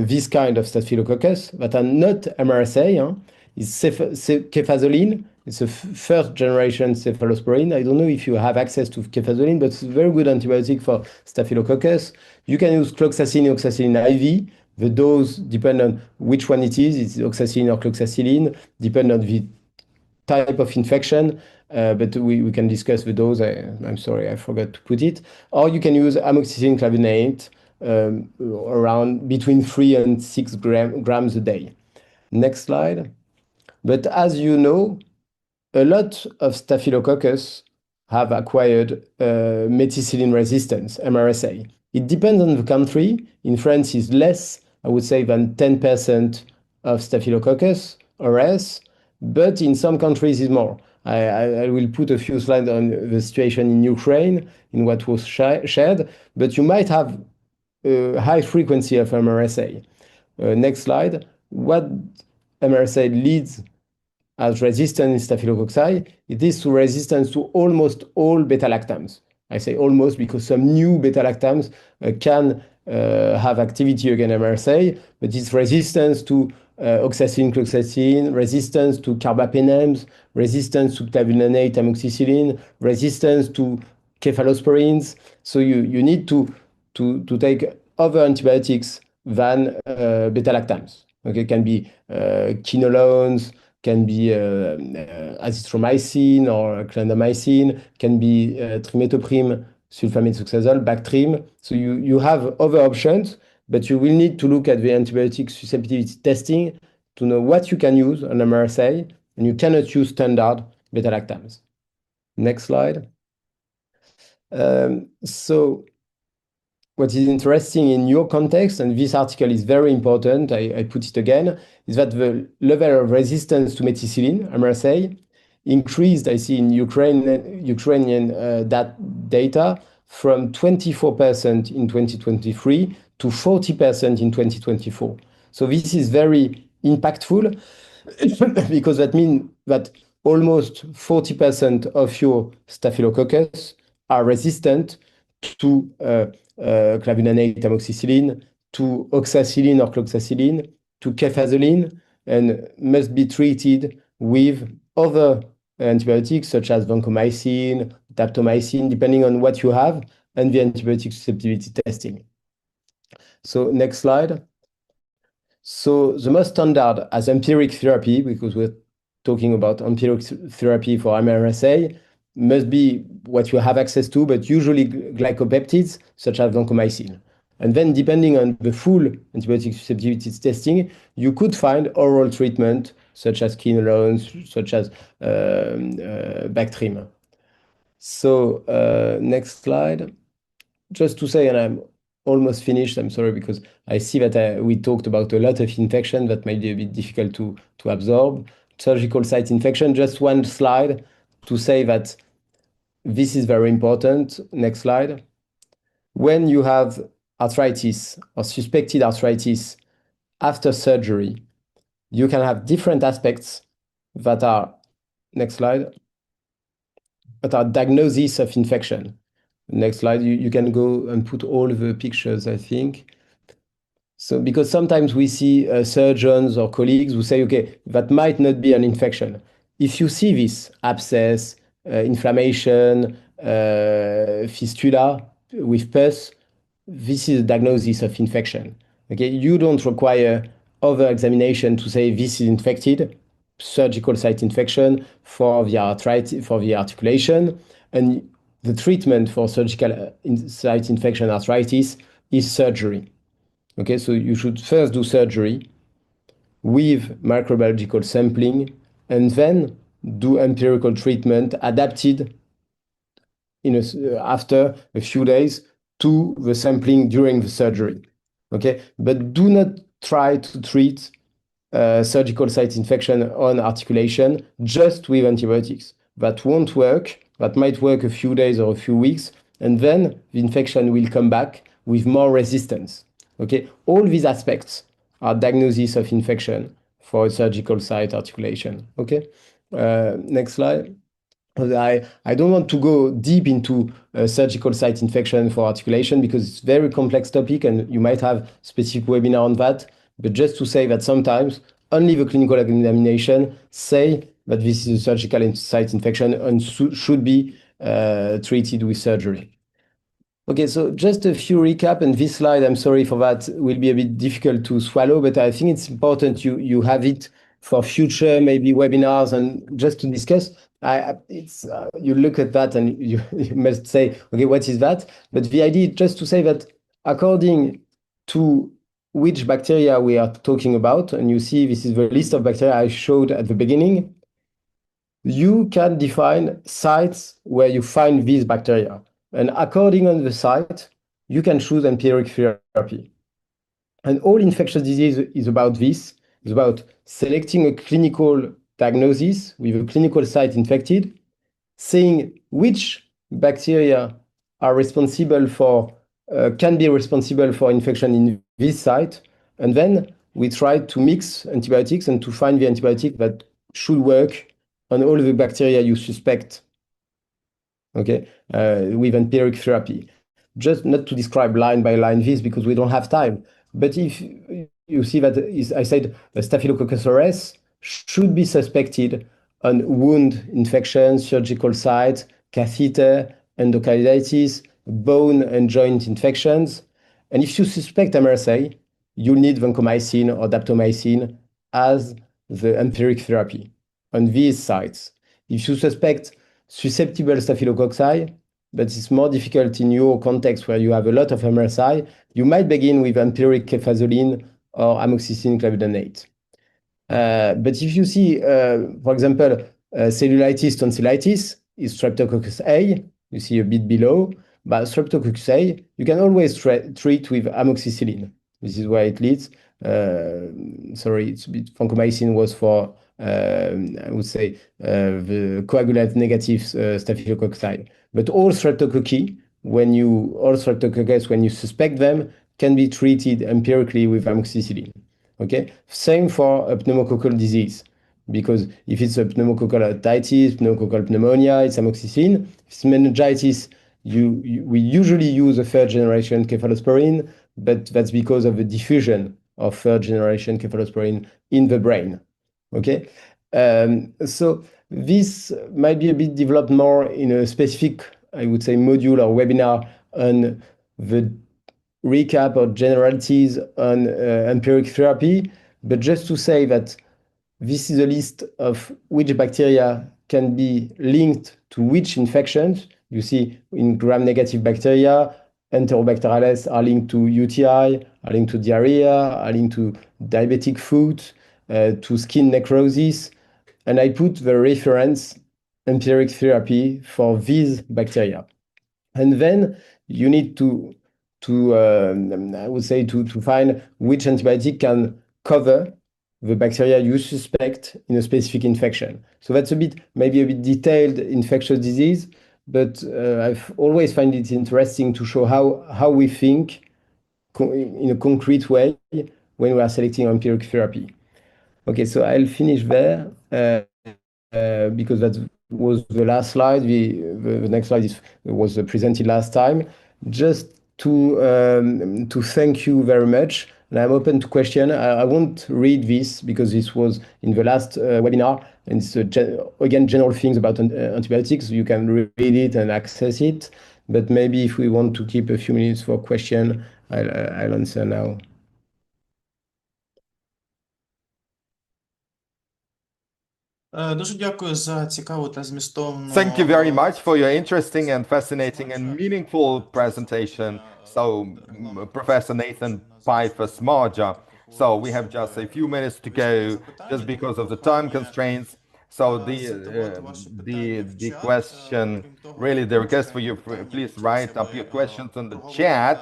this kind of Staphylococcus that are not MRSA is cefazolin. It's a first generation cephalosporin. I don't know if you have access to cefazolin, but it's a very good antibiotic for Staphylococcus. You can use cloxacillin, oxacillin IV. The dose depends on which one it is. It's oxacillin or cloxacillin, depend on the type of infection, but we can discuss the dose. I'm sorry, I forgot to put it. Or you can use amoxicillin clavulanate around between 3 and 6 grams a day. Next slide. But as you know, a lot of Staphylococcus have acquired methicillin resistance, MRSA. It depends on the country. In France, it's less, I would say, than 10% of Staphylococcus RS, but in some countries it's more. I will put a few slides on the situation in Ukraine, in what was shared, but you might have a high frequency of MRSA. Next slide. What MRSA leads as resistance in Staphylococci, it is to resistance to almost all beta-lactams. I say almost because some new beta-lactams can have activity against MRSA, but it's resistance to oxacillin, cloxacillin, resistance to carbapenems, resistance to clavulanate, amoxicillin, resistance to cephalosporins. So you need to take other antibiotics than beta-lactams. Okay, can be quinolones, can be azithromycin or clindamycin, can be trimethoprim, sulfamethoxazole, Bactrim. So you have other options, but you will need to look at the antibiotic susceptibility testing to know what you can use on MRSA, and you cannot use standard beta-lactams. Next slide. So what is interesting in your context, and this article is very important, I put it again, is that the level of resistance to methicillin, MRSA, increased, I see in Ukrainian data, from 24% in 2023 to 40% in 2024. So this is very impactful because that means that almost 40% of your staphylococcus are resistant to clavulanate amoxicillin, to oxacillin or cloxacillin, to cefazolin, and must be treated with other antibiotics such as vancomycin, daptomycin, depending on what you have, and the antibiotic susceptibility testing. So next slide. So the most standard as empiric therapy, because we're talking about empiric therapy for MRSA, must be what you have access to, but usually glycopeptides such as vancomycin. And then depending on the full antibiotic susceptibility testing, you could find oral treatment such as quinolones, such as Bactrim. So next slide. Just to say, and I'm almost finished, I'm sorry, because I see that we talked about a lot of infection that might be a bit difficult to absorb. Surgical site infection, just one slide to say that this is very important. Next slide. When you have arthritis or suspected arthritis after surgery, you can have different aspects that are, next slide, that are diagnosis of infection. Next slide, you can go and put all the pictures, I think. So because sometimes we see surgeons or colleagues who say, okay, that might not be an infection. If you see this abscess, inflammation, fistula with pus, this is a diagnosis of infection. Okay, you don't require other examination to say this is infected, surgical site infection for the arthritis, for the articulation, and the treatment for surgical site infection arthritis is surgery. Okay, so you should first do surgery with microbiological sampling and then do empirical treatment adapted after a few days to the sampling during the surgery. Okay, but do not try to treat surgical site infection on articulation just with antibiotics. That won't work. That might work a few days or a few weeks, and then the infection will come back with more resistance. Okay, all these aspects are diagnosis of infection for surgical site articulation. Okay, next slide. I don't want to go deep into surgical site infection for articulation because it's a very complex topic and you might have specific webinar on that. But just to say that sometimes only the clinical examination say that this is a surgical site infection and should be treated with surgery. Okay, so just a few recap, and this slide, I'm sorry for that, will be a bit difficult to swallow, but I think it's important you have it for future maybe webinars and just to discuss. You look at that and you must say, okay, what is that? But the idea is just to say that according to which bacteria we are talking about, and you see this is the list of bacteria I showed at the beginning, you can define sites where you find these bacteria. And according on the site, you can choose empiric therapy. And all infectious disease is about this. It's about selecting a clinical diagnosis with a clinical site infected, saying which bacteria are responsible for, can be responsible for infection in this site. And then we try to mix antibiotics and to find the antibiotic that should work on all the bacteria you suspect, okay, with empiric therapy. Just not to describe line by line this because we don't have time. But if you see that I said Staphylococcus aureus should be suspected on wound infection, surgical sites, catheter, endocarditis, bone and joint infections. And if you suspect MRSA, you need vancomycin or daptomycin as the empiric therapy. on these sites. If you suspect susceptible staphylococci, but it's more difficult in your context where you have a lot of MRSI, you might begin with empiric cefazolin or amoxicillin clavulanate. But if you see, for example, cellulitis tonsillitis is Streptococcus A, you see a bit below, but Streptococcus A, you can always treat with amoxicillin. This is where it leads. Sorry, it's a bit, vancomycin was for, I would say, the coagulate negative staphylococci. But all streptococci, when you suspect them, can be treated empirically with amoxicillin. Okay, same for a pneumococcal disease, because if it's a pneumococcal otitis, pneumococcal pneumonia, it's amoxicillin. If it's meningitis, we usually use a third generation cephalosporin, but that's because of the diffusion of third generation cephalosporin in the brain. Okay, so this might be a bit developed more in a specific, I would say, module or webinar on the recap or generalities on empiric therapy. But just to say that this is a list of which bacteria can be linked to which infections. You see in gram-negative bacteria, Enterobacterales are linked to UTI, are linked to diarrhea, are linked to diabetic foot, to skin necrosis. And I put the reference empiric therapy for these bacteria. And then you need to I would say to find which antibiotic can cover the bacteria you suspect in a specific infection. So that's maybe a bit detailed infectious disease, but I've always find it interesting to show how we think in a concrete way when we are selecting empiric therapy. Okay, so I'll finish there because that was the last slide. The next slide was presented last time. Just to thank you very much. And I'm open to question. I won't read this because this was in the last webinar, and it's again general things about antibiotics. You can read it and access it. But maybe if we want to keep a few minutes for question, I'll answer now. Дуже дякую за цікаву та змістовну. Thank you very much for your interesting and fascinating and meaningful presentation. So, Professor Nathan Pfeiffer Smarja. So we have just a few minutes to go, just because of the time constraints. So the question, really the request for you, please write up your questions in the chat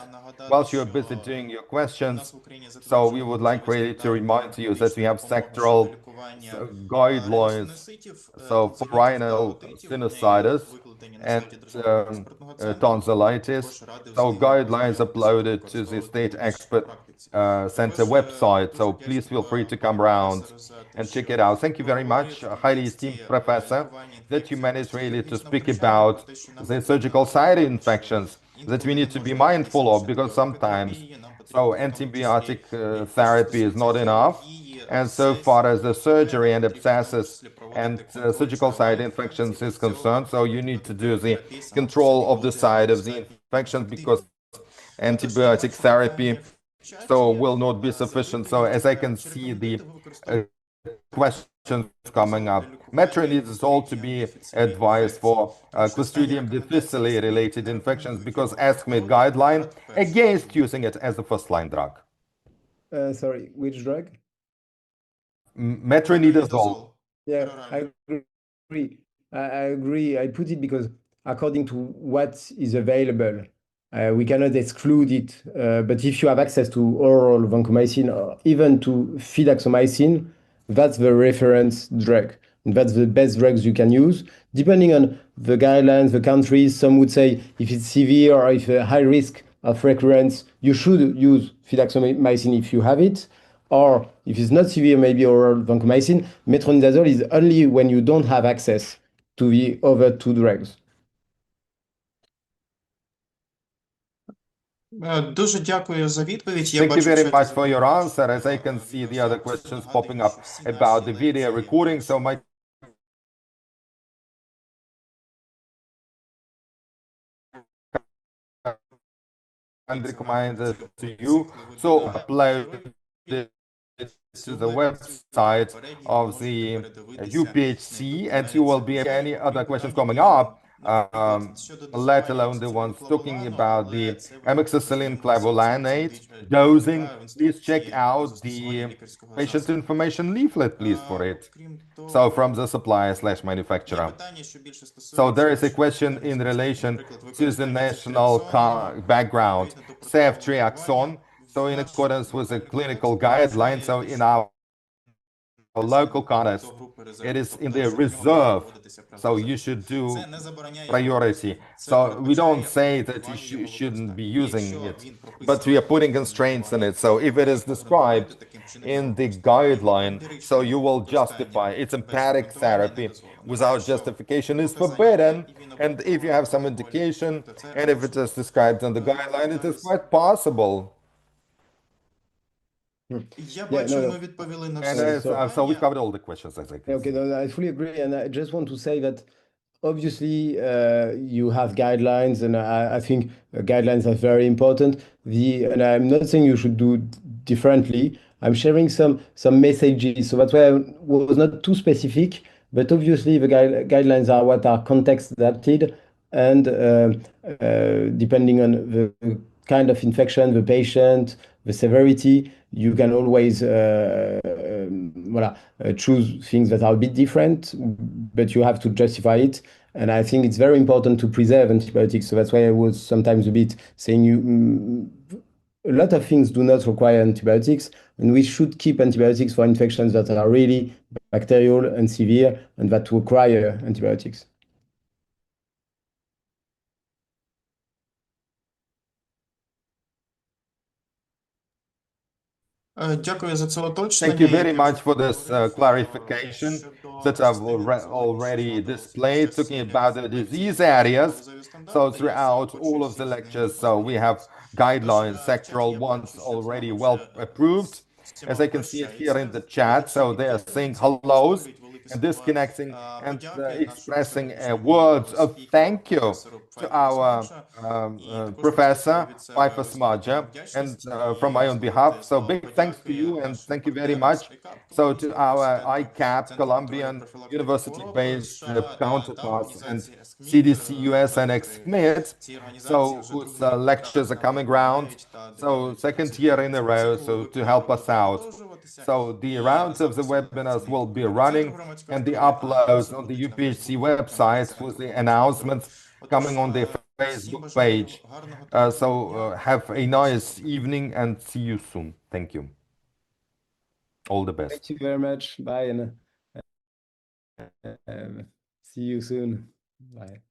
whilst you're busy doing your questions. So we would like really to remind you that we have sectoral guidelines, so for rhinal sinusitis and tonsillitis. So guidelines uploaded to the State Expert Center website. So please feel free to come around and check it out. Thank you very much, highly esteemed professor, that you managed really to speak about the surgical side infections that we need to be mindful of, because sometimes antibiotic therapy is not enough. And so far as the surgery and abscesses and surgical site infections is concerned, so you need to do the control of the site of the infections, because antibiotic therapy will not be sufficient. So as I can see the questions coming up, metronidazole is all to be advised for Clostridium difficile related infections, because ASCMID guideline against using it as a first-line drug. Sorry, which drug? Metronidazole. Yeah, I agree. I agree. I put it because according to what is available, we cannot exclude it. But if you have access to oral vancomycin or even to fidaxomicin, that's the reference drug. And that's the best drugs you can use. Depending on the guidelines, the countries, some would say if it's severe or if a high risk of recurrence, you should use fidaxomicin if you have it. Or if it's not severe, maybe oral vancomycin. Metronidazole is only when you don't have access to the other two drugs. Дуже дякую за відповідь. Thank you very much for your answer. As I can see the other questions popping up about the video recording, so my and recommend to you, so upload to the website of the UPHC, and you will be any other questions coming up, let alone the ones talking about the amoxicillin clavulanate dosing. Please check out the patient information leaflet, please, for it. So from the supplier/manufacturer. So there is a question in relation to the national background, ceftriaxone. So in accordance with the clinical guidelines, so in our local context, it is in the reserve, so you should do priority. So we don't say that you shouldn't be using it, but we are putting constraints on it. So if it is described in the guideline, so you will justify it's empiric therapy without justification is forbidden. And if you have some indication, and if it is described in the guideline, it is quite possible. Я Yeah, бачу, no, ми відповіли на And всі so we've питання. covered all the questions, as I can Okay, see. no, I fully agree, and I just want to say that obviously you have guidelines, and I think guidelines are very important. And I'm not saying you should do differently. I'm sharing some messages, so that's why I was not too specific. But obviously, the guidelines are what are context adapted, and depending on the kind of infection, the patient, the severity, you can always choose things that are a bit different, but you have to justify it. And I think it's very important to preserve antibiotics. So that's why I was sometimes a bit saying a lot of things do not require antibiotics, and we should keep antibiotics for infections that are really bacterial and severe and that require antibiotics. Дякую за це уточнення. Thank you very much for this clarification that I've already displayed, talking about the disease areas. So throughout all of the lectures, so we have guidelines, sectoral ones already well approved. As I can see it here in the chat, so they are saying hellos and disconnecting and expressing words of thank you to our Professor Pfeiffer Smadja, and from my own behalf. So big thanks to you, and thank you very much. So to our ICAP, Colombian University-based counterparts, and CDC US and XMID, so whose lectures are coming around, so second year in a row, so to help us out. So the rounds of the webinars will be running, and the uploads on the UPHC website with the announcements coming on the Facebook page. So have a nice evening and see you soon. Thank you. All the best. Thank you very much. Bye, and see you soon. Bye.